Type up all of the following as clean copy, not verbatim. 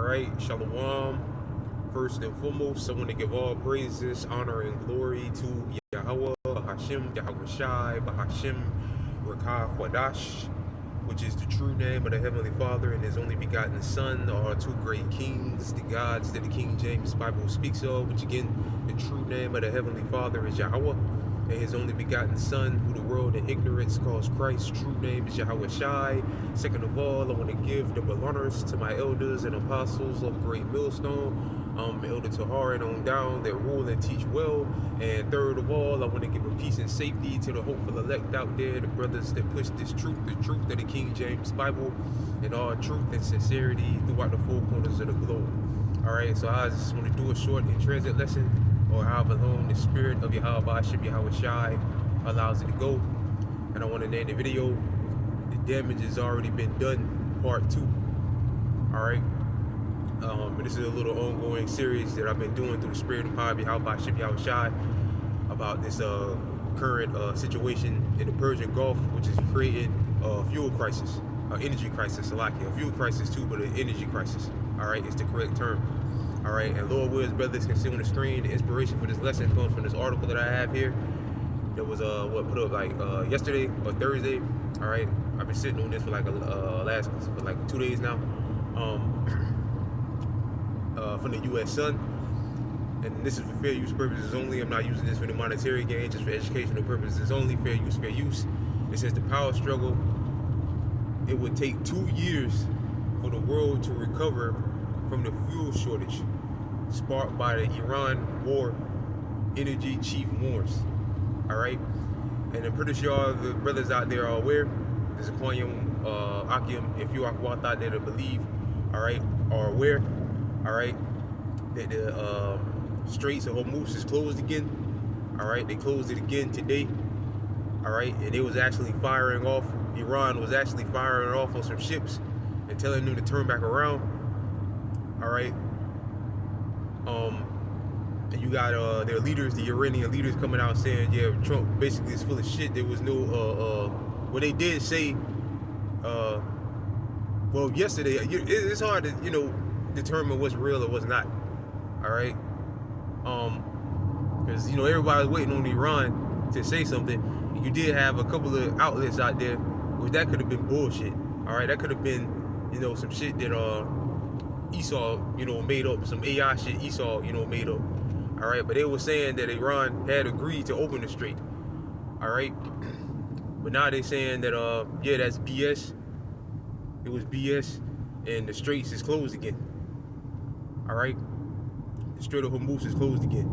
right, Shalom. First and foremost, I want to give all praises, honor, and glory to Yahweh, Bahashim, Yahweh Shai, Bahashim, Rakah Kwadash, which is the true name of the Heavenly Father and His only begotten Son, are two great kings, the gods that the King James Bible speaks of, which again, the true name of the Heavenly Father is Yahweh, and His only begotten Son, who the world in ignorance calls Christ, true name is Yahweh Shai. Second of all, I want to give double honors to my elders and apostles of Great Millstone, Elder Taharin on down, that rule and teach well. And third of all, I want to give a peace and safety to the hopeful elect out there, the brothers that push this truth, the truth of the King James Bible, and all truth and sincerity throughout the four corners of the globe. All right, so I just want to do a short in transit lesson, or however long the spirit of Yahweh Yahweh Shai allows it to go. And I want to name the video, The Damage Has Already Been Done, Part 2. All right. This is a little ongoing series that I've been doing through the spirit and power of Yahweh Yahweh Shai about this current situation in the Persian Gulf, which is creating a fuel crisis, energy crisis, a fuel crisis too, but an energy crisis. All right, it's the correct term. All right, and Lord Wills, brothers, can see on the screen, the inspiration for this lesson comes from this article that I have here. That was put up like yesterday or Thursday. All right, I've been sitting on this for like for like 2 days now. From the U.S. Sun, and this is for fair use purposes only. I'm not using this for the monetary gain, just for educational purposes only. Fair use, fair use. It says the power struggle. It would take 2 years for the world to recover from the fuel shortage sparked by the Iran war. Energy chief warns. All right, and I'm pretty sure the brothers out there are aware. There's a Quanium, Akim, if you are out there to believe, all right, are aware. All right, that the Straits of Hormuz is closed again. All right, they closed it again today. All right, and it was actually firing off. Iran was actually firing off on some ships and telling them to turn back around. All right, and you got their leaders, the Iranian leaders, coming out saying, yeah, Trump basically is full of shit. There was no well, they did say well, yesterday, it's hard to determine what's real or what's not. All right, because everybody's waiting on Iran to say something. You did have a couple of outlets out there, which that could have been bullshit. All right, that could have been some shit that Esau made up, some AI shit Esau made up. All right, but they were saying that Iran had agreed to open the strait. All right, but now they're saying that yeah, that's BS. It was BS, and the straits is closed again. All right, the Strait of Hormuz is closed again.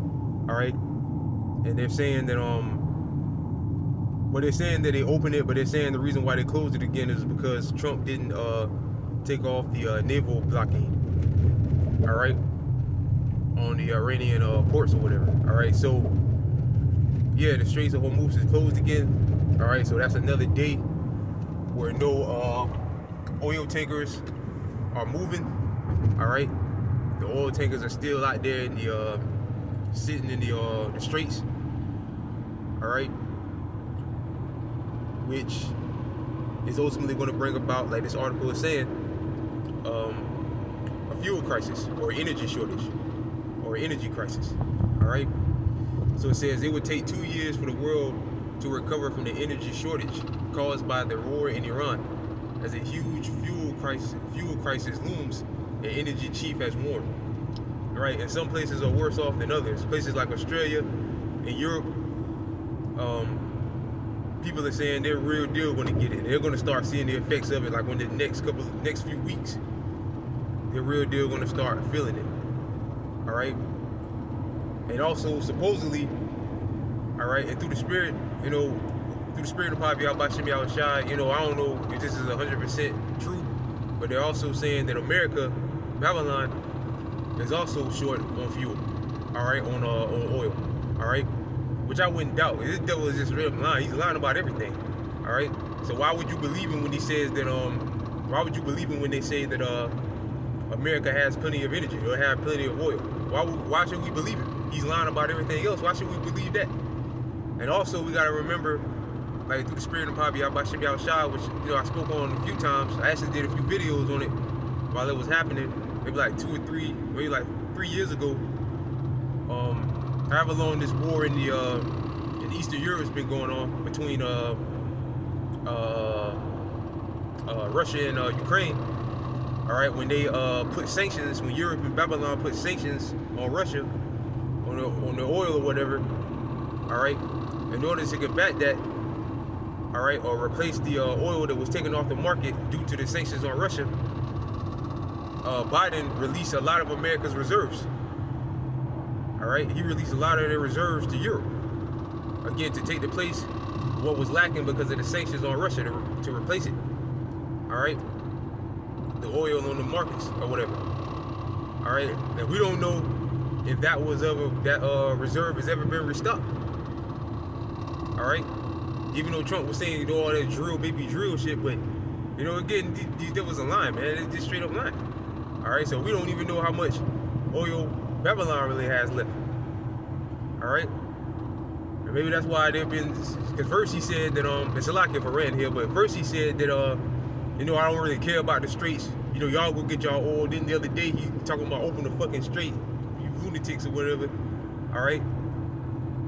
All right, and they're saying that well, they're saying that they opened it, but they're saying the reason why they closed it again is because Trump didn't take off the naval blockade. All right, on the Iranian ports or whatever. All right, so yeah, the Straits of Hormuz is closed again. All right, so that's another day where no oil tankers are moving. All right. The oil tankers are still out there in the sitting in the straits. All right, which is ultimately going to bring about, like this article is saying, a fuel crisis or energy shortage or energy crisis. All right, so it says it would take 2 years for the world to recover from the energy shortage caused by the war in Iran, as a huge fuel crisis looms. The energy chief has warned. Right, and some places are worse off than others. Places like Australia and Europe, people are saying they're real deal going to get it. They're going to start seeing the effects of it, like in the next few weeks. They're real deal going to start feeling it. All right, and also supposedly, all right, and through the spirit, through the spirit of Pavi Yahweh Shai, I don't know if this is 100% true, but they're also saying that America, Babylon, is also short on fuel, all right, on oil, all right, which I wouldn't doubt. This devil is just real lying. He's lying about everything, all right. So why would you believe him when he says that? Why would you believe him when they say that America has plenty of energy or have plenty of oil? Why should we believe him? He's lying about everything else. Why should we believe that? And also, we gotta remember, like through the spirit of Pavi Yahweh Shai, which I spoke on a few times. I actually did a few videos on it while it was happening. maybe like 2 or 3, maybe like 3 years ago. However long this war in Eastern Europe has been going on between Russia and Ukraine. All right, when they put sanctions, when Europe and Babylon put sanctions on Russia, on the oil or whatever, all right, in order to combat that, all right, or replace the oil that was taken off the market due to the sanctions on Russia, Biden released a lot of America's reserves. All right, he released a lot of their reserves to Europe, again, to take the place of what was lacking because of the sanctions on Russia, to replace it. All right, the oil on the markets or whatever. All right, and we don't know if that reserve has ever been restocked. All right, even though Trump was saying, all that drill, baby drill shit, but again, there was a line, man. It's just straight up line. All right, so we don't even know how much oil Babylon really has left. All right, and maybe that's why they've been. Because first he said that it's a lot if I ran here, but first he said that I don't really care about the straits. Y'all go get y'all oil. Then the other day he talking about open the fucking strait, you lunatics or whatever. All right.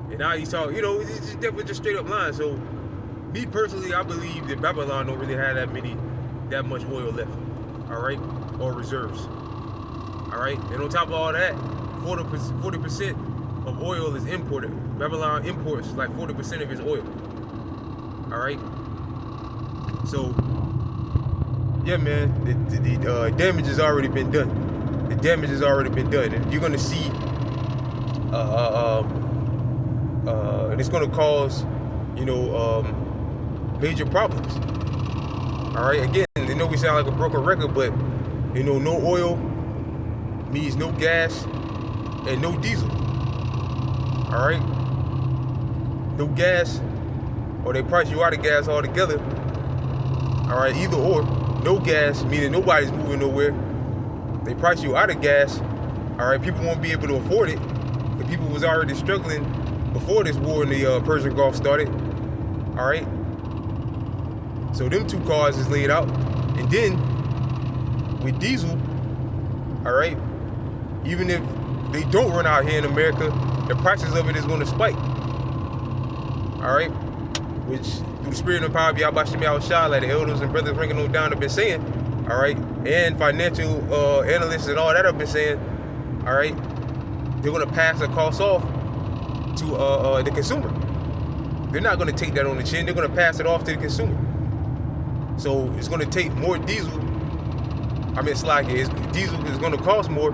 And now he's talking, it's definitely just straight up lying. So, me personally, I believe that Babylon don't really have that much oil left, all right, or reserves, all right. And on top of all that, 40% of oil is imported. Babylon imports like 40% of its oil, all right. So, yeah, man, the damage has already been done. The damage has already been done, and you're gonna see, and it's going to cause, major problems. All right. Again, I know we sound like a broken record, but no oil means no gas and no diesel. All right. No gas, or they price you out of gas altogether. All right. Either or. No gas, meaning nobody's moving nowhere. They price you out of gas. All right. People won't be able to afford it. The people was already struggling before this war in the Persian Gulf started. All right. So them two cars is laid out. And then with diesel, all right, even if they don't run out here in America, the prices of it is going to spike. All right. Which, through the spirit and power of Yahweh Shem Yahushua, like the elders and brothers ranking on down have been saying, all right, and financial analysts and all that have been saying, all right, they're going to pass the cost off to the consumer. They're not going to take that on the chin. They're going to pass it off to the consumer. So it's going to take more diesel. Diesel is going to cost more.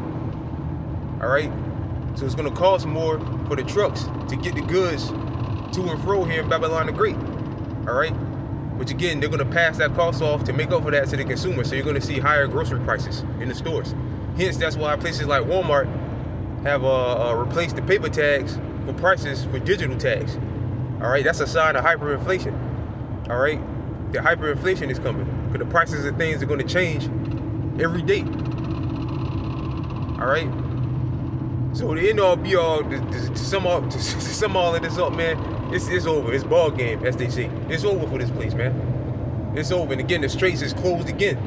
All right. So it's going to cost more for the trucks to get the goods to and fro here in Babylon the Great. All right. Which again, they're going to pass that cost off to make up for that to the consumer. So you're going to see higher grocery prices in the stores. Hence, that's why places like Walmart have replaced the paper tags for prices with digital tags. All right, that's a sign of hyperinflation. All right, the hyperinflation is coming because the prices of things are going to change every day. All right. So the end all be all, to sum all of this up, man, it's over. It's ball game, as they say. It's over for this place, man. It's over. And again, the straits is closed again.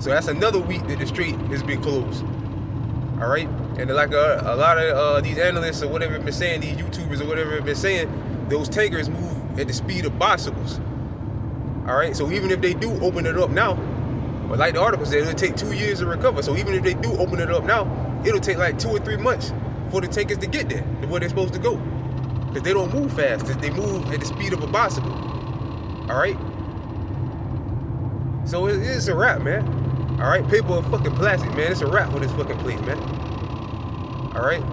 So that's another week that the strait has been closed. All right. And like a lot of these analysts or whatever have been saying, these YouTubers or whatever have been saying, those tankers move at the speed of bicycles. All right. So even if they do open it up now, but like the article said, it'll take 2 years to recover. So even if they do open it up now, it'll take like 2 or 3 months for the tankers to get there, to where they're supposed to go. Because they don't move fast. They move at the speed of a bicycle. All right. So it's a wrap, man. All right. Paper and fucking plastic, man. It's a wrap for this fucking place, man. All right.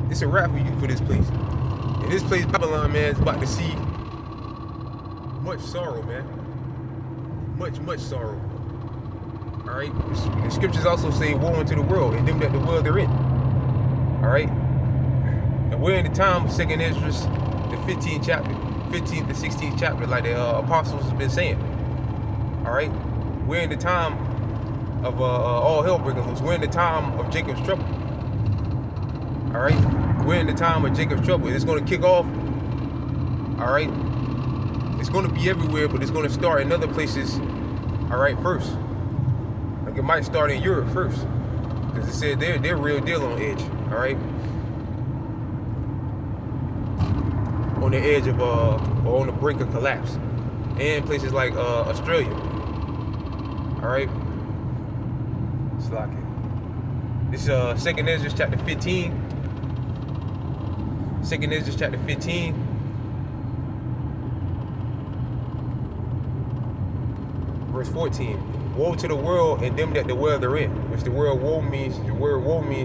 It's a wrap for this place. And this place, Babylon, man, is about to see much sorrow, man. Much sorrow. All right. The scriptures also say, "Woe unto the world, and them that the world they're in." All right. And we're in the time of 2nd Ezra, the 15th to 16th chapter, like the apostles have been saying. All right. We're in the time of all hell breaking loose. We're in the time of Jacob's trouble. All right. We're in the time of Jacob's trouble. It's going to kick off. All right. It's going to be everywhere, but it's going to start in other places. All right. First. it might start in Europe first, because it said they're real deal on edge. All right, on the edge of or on the brink of collapse, and places like Australia. All right, it's like it. This 2nd Ezra chapter 15. 2nd Ezra chapter 15. Verse 14. Woe to the world and them that dwell therein. Which the word woe means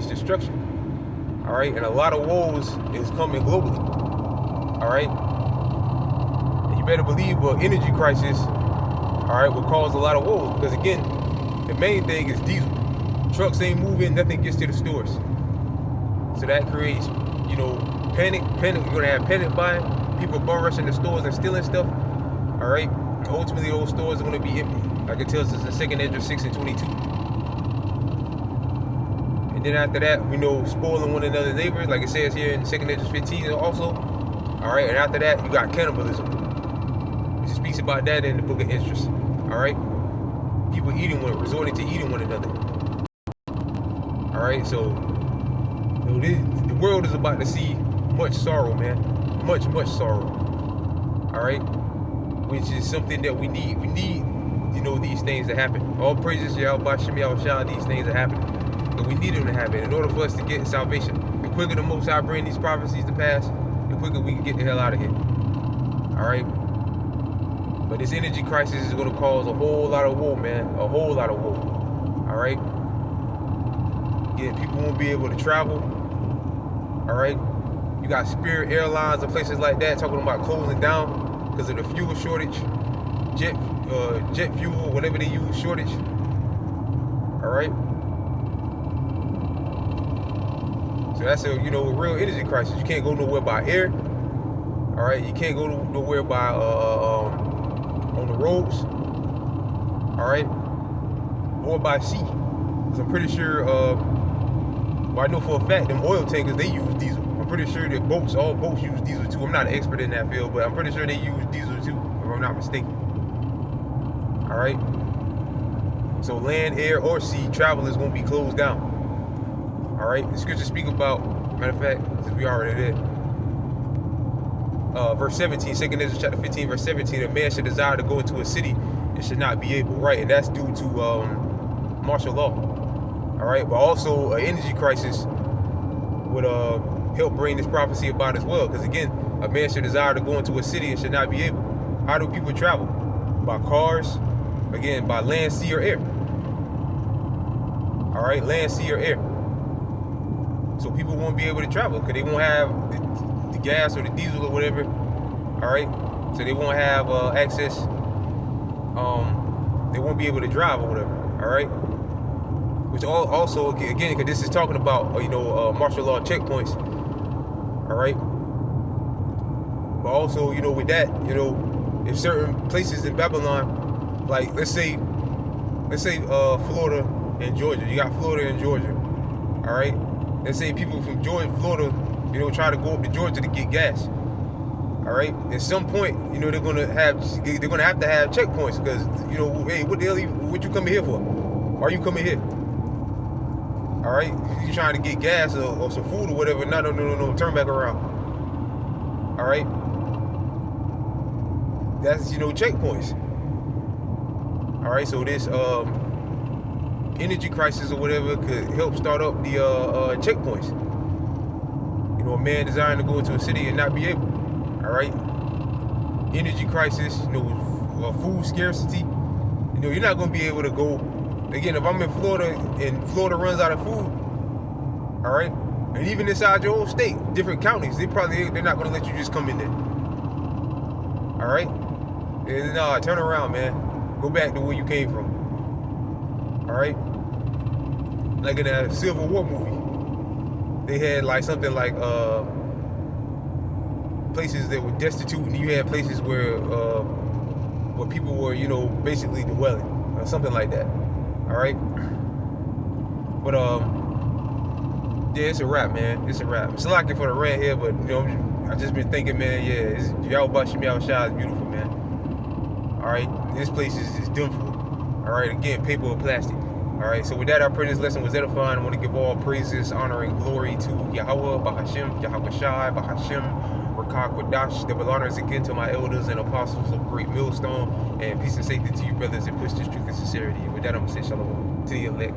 destruction. All right, and a lot of woes is coming globally. All right, and you better believe an energy crisis, all right, will cause a lot of woes, because again, the main thing is diesel. Trucks ain't moving, nothing gets to the stores. So that creates, panic. You're gonna have panic buying, people bum rushing the stores and stealing stuff. All right, and ultimately those stores are gonna be empty, like it tells us in 2nd Ezra 6:22. And then after that, we know spoiling one another's neighbors, like it says here in 2nd Ezra 15 also. All right, and after that, you got cannibalism, which speaks about that in the book of Ezra. All right, people resorting to eating one another. All right, so the world is about to see much sorrow, man, much sorrow. All right, which is something that we need. We need, these things to happen. All praises to Yahweh Shem Yahushua. These things are happening, but we need them to happen in order for us to get salvation. The quicker the Most High bring these prophecies to pass, the quicker we can get the hell out of here. All right, but this energy crisis is going to cause a whole lot of woe, man, a whole lot of woe. All right. Yeah, people won't be able to travel. All right, you got Spirit Airlines and places like that talking about closing down because of the fuel shortage, jet fuel, whatever they use, shortage. All right, so that's a real energy crisis. You can't go nowhere by air. All right, you can't go nowhere by on the roads. All right, or by sea. Because I'm pretty sure. Well, I know for a fact them oil tankers, they use diesel. I'm pretty sure that all boats use diesel too. I'm not an expert in that field, but I'm pretty sure they use diesel too, if I'm not mistaken. All right. So land, air, or sea travel is going to be closed down. All right. The scriptures speak about, matter of fact, since we already there. Verse 17, 2nd Ezra chapter 15, verse 17, a man should desire to go into a city and should not be able, right? And that's due to martial law. All right, but also an energy crisis would help bring this prophecy about as well. Because again, a man should desire to go into a city and should not be able. How do people travel? By cars, again, by land, sea, or air. All right, land, sea, or air. So people won't be able to travel because they won't have the gas or the diesel or whatever. All right, so they won't have access. They won't be able to drive or whatever. All right. Which also, again, because this is talking about, martial law checkpoints, all right? But also, with that, if certain places in Babylon, like, let's say Florida and Georgia, you got Florida and Georgia, all right? Let's say people from Florida, try to go up to Georgia to get gas, all right? At some point, they're gonna have to have checkpoints because, hey, what the hell, what you coming here for? Why are you coming here? All right, you trying to get gas or some food or whatever? No, turn back around. All right, that's checkpoints. All right, so this energy crisis or whatever could help start up the checkpoints. A man desiring to go into a city and not be able. All right, energy crisis, food scarcity. You're not gonna be able to go. Again, if I'm in Florida and Florida runs out of food, all right, and even inside your own state, different counties, they're not gonna let you just come in there. All right, and no, turn around, man. Go back to where you came from. All right, like in that Civil War movie, they had like something like places that were destitute, and you had places where people were, basically dwelling or something like that. All right, but yeah, it's a wrap, man. It's a wrap. It's lucky for the rant here, but I just been thinking, man. Yeah, Yahweh Shem Yahushua is beautiful, man. All right, this place is done for. All right, again, paper or plastic. Alright, so with that, I pray this lesson was edifying. I want to give all praises, honor, and glory to Yahweh, Bahashem, Yahweh Shai, Bahashem, Rakah Kodash. Double honors again to my elders and apostles of Great Millstone. And peace and safety to you, brothers, and push this truth and sincerity. And with that, I'm going to say shalom to the elect.